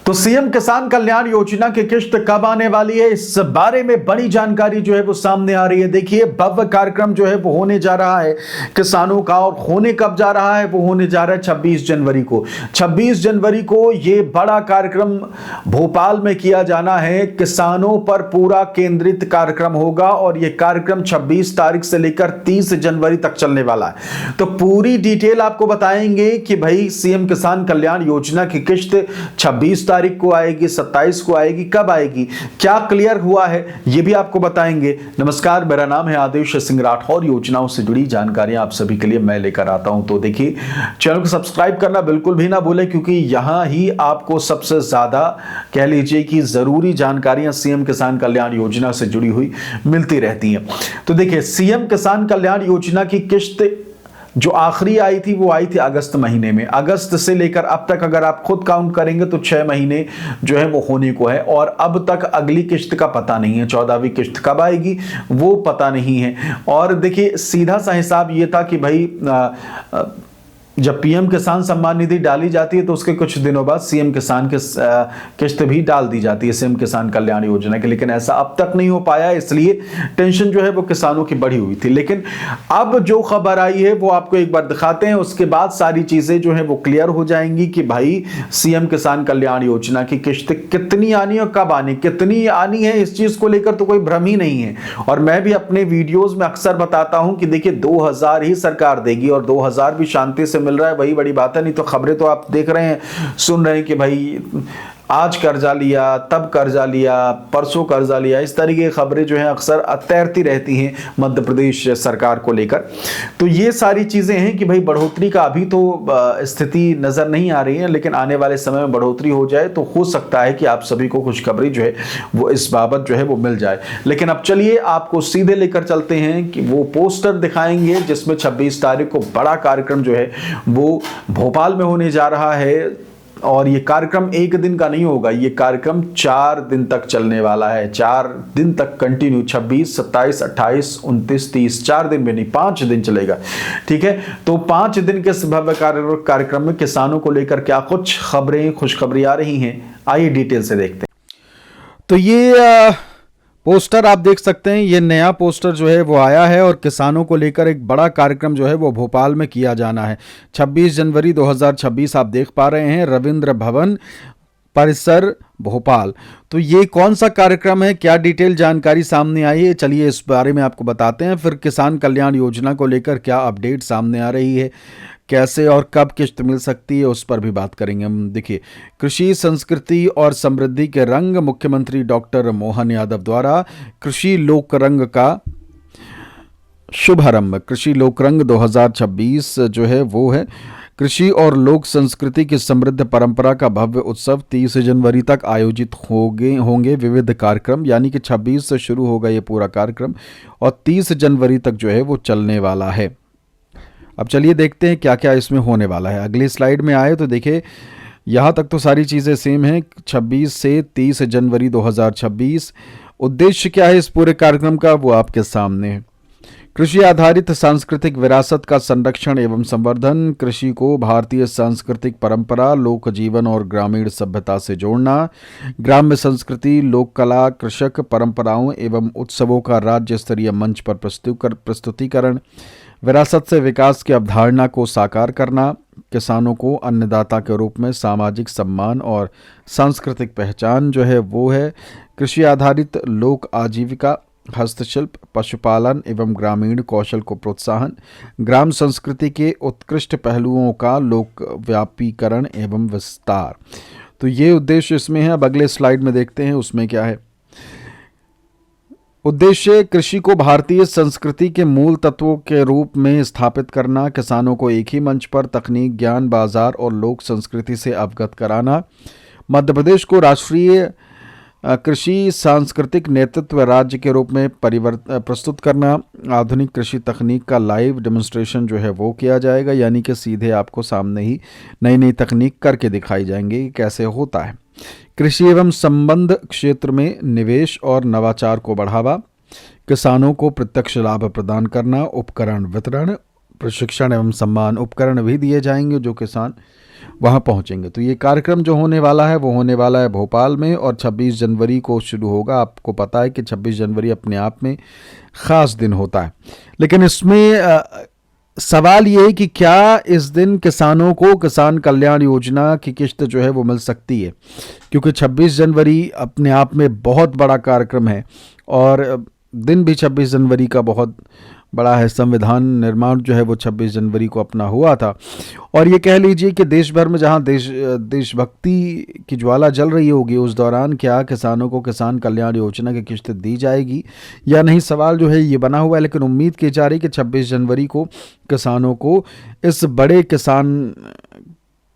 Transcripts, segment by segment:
तो सीएम किसान कल्याण योजना की किश्त कब आने वाली है, इस बारे में बड़ी जानकारी जो है वो सामने आ रही है। देखिए, भव्य कार्यक्रम जो है वो होने जा रहा है किसानों का, और होने कब जा रहा है, वो होने जा रहा है 26 जनवरी को। 26 जनवरी को ये बड़ा कार्यक्रम भोपाल में किया जाना है। किसानों पर पूरा केंद्रित कार्यक्रम होगा और यह कार्यक्रम 26 तारीख से लेकर 30 जनवरी तक चलने वाला है। तो पूरी डिटेल आपको बताएंगे कि भाई सीएम किसान कल्याण योजना की किश्त 26 तारीख को आएगी, 27 को आएगी, कब आएगी, क्या क्लियर हुआ है, यह भी आपको बताएंगे। नमस्कार, मेरा नाम है आदेश सिंह राठौर। योजनाओं से जुड़ी जानकारियां आप सभी के लिए मैं लेकर आता हूं। तो देखिए, चैनल को सब्सक्राइब करना बिल्कुल भी ना भूलें, क्योंकि यहां ही आपको सबसे ज्यादा कह लीजिए कि जरूरी जानकारियां सीएम किसान कल्याण योजना से जुड़ी हुई मिलती रहती हैं। तो देखिए, सीएम किसान कल्याण योजना की किश्त जो आखिरी आई थी वो आई थी अगस्त महीने में। अगस्त से लेकर अब तक अगर आप खुद काउंट करेंगे तो 6 महीने जो है वो होने को है, और अब तक अगली किश्त का पता नहीं है। 14वीं किश्त कब आएगी वो पता नहीं है। और देखिए, सीधा सा हिसाब ये था कि भाई जब पीएम किसान सम्मान निधि डाली जाती है तो उसके कुछ दिनों बाद सीएम किसान के किश्त भी डाल दी जाती है सीएम किसान कल्याण योजना की, लेकिन ऐसा अब तक नहीं हो पाया, इसलिए टेंशन जो है वो किसानों की बढ़ी हुई थी। लेकिन अब जो खबर आई है वो आपको एक बार दिखाते हैं, उसके बाद सारी चीजें जो है वो क्लियर हो जाएंगी कि भाई सीएम किसान कल्याण योजना की किश्त कितनी आनी और कब आनी, कितनी आनी है, इस चीज को लेकर तो कोई भ्रम ही नहीं है। और मैं भी अपने वीडियोज में अक्सर बताता हूं कि देखिए 2000 ही सरकार देगी, और 2000 भी शांति से मिल रहा है, वही बड़ी बात है। नहीं तो खबरें तो आप देख रहे हैं, सुन रहे हैं कि भाई आज कर्जा लिया, तब कर्जा लिया, परसों कर्जा लिया, इस तरीके की खबरें जो हैं अक्सर तैरती रहती हैं मध्य प्रदेश सरकार को लेकर। तो ये सारी चीजें हैं कि भाई बढ़ोतरी का अभी तो स्थिति नजर नहीं आ रही है, लेकिन आने वाले समय में बढ़ोतरी हो जाए तो हो सकता है कि आप सभी को खुशखबरी जो है वो इस बाबत जो है वो मिल जाए। लेकिन अब चलिए आपको सीधे लेकर चलते हैं कि वो पोस्टर दिखाएंगे जिसमें 26 तारीख को बड़ा कार्यक्रम जो है वो भोपाल में होने जा रहा है। और ये कार्यक्रम एक दिन का नहीं होगा, ये कार्यक्रम 4 दिन तक चलने वाला है। 4 दिन तक कंटिन्यू, 26, 27, 28, 29, 30, 4 दिन में नहीं, 5 दिन चलेगा। ठीक है, तो 5 दिन के भव्य कार्यक्रम में किसानों को लेकर क्या कुछ खबरें, खुशखबरी आ रही हैं, आइए डिटेल से देखते हैं। तो ये पोस्टर आप देख सकते हैं, ये नया पोस्टर जो है वो आया है और किसानों को लेकर एक बड़ा कार्यक्रम जो है वो भोपाल में किया जाना है। 26 जनवरी 2026 आप देख पा रहे हैं, रविंद्र भवन परिसर भोपाल। तो ये कौन सा कार्यक्रम है, क्या डिटेल जानकारी सामने आई है, चलिए इस बारे में आपको बताते हैं। फिर किसान कल्याण योजना को लेकर क्या अपडेट सामने आ रही है, कैसे और कब किश्त मिल सकती है, उस पर भी बात करेंगे हम। देखिए, कृषि संस्कृति और समृद्धि के रंग, मुख्यमंत्री डॉक्टर मोहन यादव द्वारा कृषि लोक रंग का शुभारंभ। कृषि लोक रंग 2026 जो है वो है कृषि और लोक संस्कृति की समृद्ध परंपरा का भव्य उत्सव। 30 जनवरी तक आयोजित होंगे विविध कार्यक्रम, यानी कि 26 से शुरू होगा ये पूरा कार्यक्रम और 30 जनवरी तक जो है वो चलने वाला है। अब चलिए देखते हैं क्या क्या इसमें होने वाला है। अगली स्लाइड में आए तो देखिए, यहाँ तक तो सारी चीज़ें सेम हैं। 26 से 30 जनवरी 2026। उद्देश्य क्या है इस पूरे कार्यक्रम का, वो आपके सामने है। कृषि आधारित सांस्कृतिक विरासत का संरक्षण एवं संवर्धन, कृषि को भारतीय सांस्कृतिक परंपरा, लोक जीवन और ग्रामीण सभ्यता से जोड़ना, ग्राम्य संस्कृति, लोक कला, कृषक परंपराओं एवं उत्सवों का राज्य स्तरीय मंच पर प्रस्तुतिकरण, विरासत से विकास की अवधारणा को साकार करना, किसानों को अन्नदाता के रूप में सामाजिक सम्मान और सांस्कृतिक पहचान जो है वो है, कृषि आधारित लोक आजीविका, हस्तशिल्प, पशुपालन एवं ग्रामीण कौशल को प्रोत्साहन, ग्राम संस्कृति के उत्कृष्ट पहलुओं का लोक व्यापीकरण एवं विस्तार। तो ये उद्देश्य इसमें है। अब अगले स्लाइड में देखते हैं उसमें क्या है। उद्देश्य, कृषि को भारतीय संस्कृति के मूल तत्वों के रूप में स्थापित करना, किसानों को एक ही मंच पर तकनीक, ज्ञान, बाजार और लोक संस्कृति से अवगत कराना, मध्य प्रदेश को राष्ट्रीय कृषि सांस्कृतिक नेतृत्व राज्य के रूप में प्रस्तुत करना, आधुनिक कृषि तकनीक का लाइव डेमोन्स्ट्रेशन जो है वो किया जाएगा, यानी कि सीधे आपको सामने ही नई नई तकनीक करके दिखाई जाएंगे कि कैसे होता है। कृषि एवं संबंध क्षेत्र में निवेश और नवाचार को बढ़ावा, किसानों को प्रत्यक्ष लाभ प्रदान करना, उपकरण वितरण, प्रशिक्षण एवं सम्मान, उपकरण भी दिए जाएंगे जो किसान वहाँ पहुँचेंगे। तो ये कार्यक्रम जो होने वाला है वो होने वाला है भोपाल में और 26 जनवरी को शुरू होगा। आपको पता है कि 26 जनवरी अपने आप में ख़ास दिन होता है, लेकिन इसमें सवाल ये है कि क्या इस दिन किसानों को किसान कल्याण योजना की किश्त जो है वो मिल सकती है, क्योंकि 26 जनवरी अपने आप में बहुत बड़ा कार्यक्रम है और दिन भी 26 जनवरी का बहुत बड़ा है। संविधान निर्माण जो है वो 26 जनवरी को अपना हुआ था और ये कह लीजिए कि देश भर में जहाँ देशभक्ति की ज्वाला जल रही होगी, उस दौरान क्या किसानों को किसान कल्याण योजना की किश्त दी जाएगी या नहीं, सवाल जो है ये बना हुआ है। लेकिन उम्मीद की जा रही है कि 26 जनवरी को किसानों को इस बड़े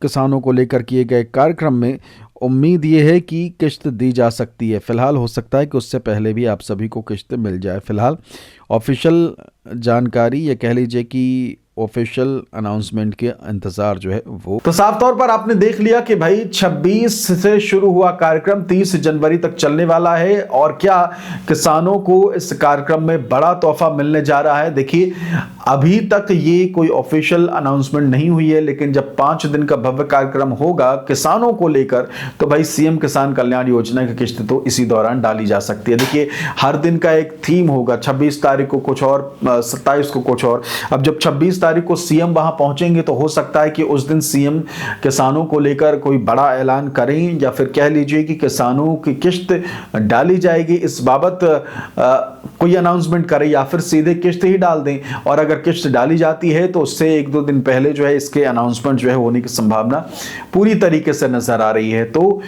किसानों को लेकर किए गए कार्यक्रम में उम्मीद ये है कि किश्त दी जा सकती है। फ़िलहाल हो सकता है कि उससे पहले भी आप सभी को किश्त मिल जाए। फ़िलहाल ऑफिशियल जानकारी, ये कह लीजिए कि ऑफिशियल अनाउंसमेंट के इंतज़ार जो है वो। तो साफ तौर पर आपने देख लिया कि भाई 26 से शुरू हुआ कार्यक्रम 30 जनवरी तक चलने वाला है और क्या किसानों को इस कार्यक्रम में बड़ा तोहफा मिलने जा रहा है। देखिए, अभी तक ये कोई ऑफिशियल अनाउंसमेंट नहीं हुई है, लेकिन जब 5 दिन का भव्य कार्यक्रम होगा किसानों को लेकर, तो भाई सीएम किसान कल्याण योजना की किश्त तो इसी दौरान डाली जा सकती है। देखिए, हर दिन का एक थीम होगा, 26 तारीख को कुछ और, 27 को कुछ और। अब जब 26 तारीख को सीएम वहां पहुंचेंगे तो हो सकता है कि उस दिन सीएम किसानों को लेकर कोई बड़ा ऐलान करें या फिर कह लीजिए कि किसानों की किश्त डाली जाएगी इस बाबत कोई अनाउंसमेंट करें या फिर सीधे किश्त ही डाल दें। और अगर किश्त डाली जाती है तो उससे 1-2 दिन पहले जो है इसके अनाउंसमेंट जो है होने की संभावना पूरी तरीके से नजर आ रही है। तो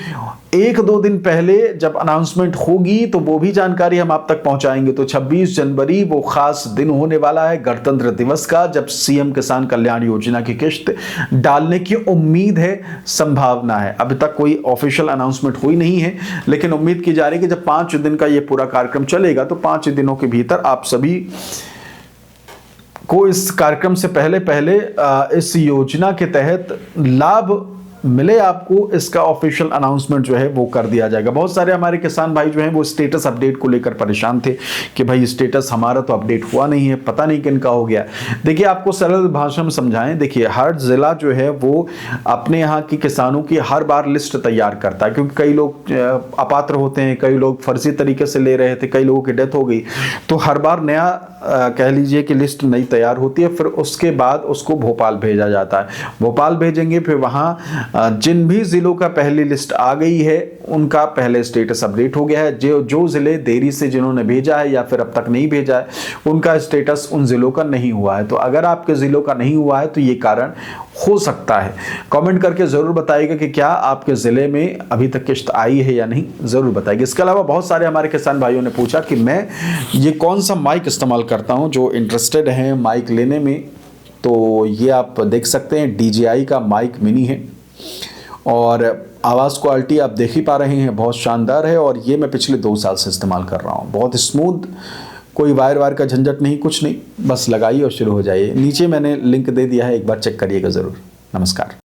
1-2 दिन पहले जब अनाउंसमेंट होगी तो वो भी जानकारी हम आप तक पहुंचाएंगे। तो 26 जनवरी वो खास दिन होने वाला है गणतंत्र दिवस का, जब सीएम किसान कल्याण योजना की किश्त डालने की उम्मीद है, संभावना है। अभी तक कोई ऑफिशियल अनाउंसमेंट हुई नहीं है, लेकिन उम्मीद की जा रही है कि जब 5 दिन का ये पूरा कार्यक्रम चलेगा तो 5 दिनों के भीतर आप सभी को इस कार्यक्रम से पहले इस योजना के तहत लाभ मिले, आपको इसका ऑफिशियल अनाउंसमेंट जो है वो कर दिया जाएगा। बहुत सारे हमारे किसान भाई जो हैं वो स्टेटस अपडेट को लेकर परेशान थे कि भाई स्टेटस हमारा तो अपडेट हुआ नहीं है, पता नहीं किनका हो गया। देखिए, आपको सरल भाषा में समझाएं, देखिए हर जिला जो है वो अपने यहाँ की किसानों की हर बार लिस्ट तैयार करता है, क्योंकि कई लोग अपात्र होते हैं, कई लोग फर्जी तरीके से ले रहे थे, कई लोगों की डेथ हो गई, तो हर बार नया कह लीजिए कि लिस्ट नई तैयार होती है। फिर उसके बाद उसको भोपाल भेजा जाता है, भोपाल भेजेंगे, फिर वहाँ जिन भी जिलों का पहली लिस्ट आ गई है उनका पहले स्टेटस अपडेट हो गया है। जो जिले देरी से जिन्होंने भेजा है या फिर अब तक नहीं भेजा है, उनका स्टेटस उन जिलों का नहीं हुआ है। तो अगर आपके जिलों का नहीं हुआ है तो ये कारण हो सकता है। कमेंट करके जरूर बताइएगा कि क्या आपके जिले में अभी तक किश्त आई है या नहीं, जरूर बताइएगा। इसके अलावा बहुत सारे हमारे किसान भाइयों ने पूछा कि मैं ये कौन सा माइक इस्तेमाल करता हूँ। जो इंटरेस्टेड हैं माइक लेने में, तो ये आप देख सकते हैं, DJI का माइक मिनी है और आवाज़ क्वालिटी आप देख ही पा रहे हैं, बहुत शानदार है। और ये मैं पिछले 2 साल से इस्तेमाल कर रहा हूँ, बहुत स्मूथ, कोई वायर का झंझट नहीं, कुछ नहीं, बस लगाइए और शुरू हो जाइए। नीचे मैंने लिंक दे दिया है, एक बार चेक करिएगा ज़रूर। नमस्कार।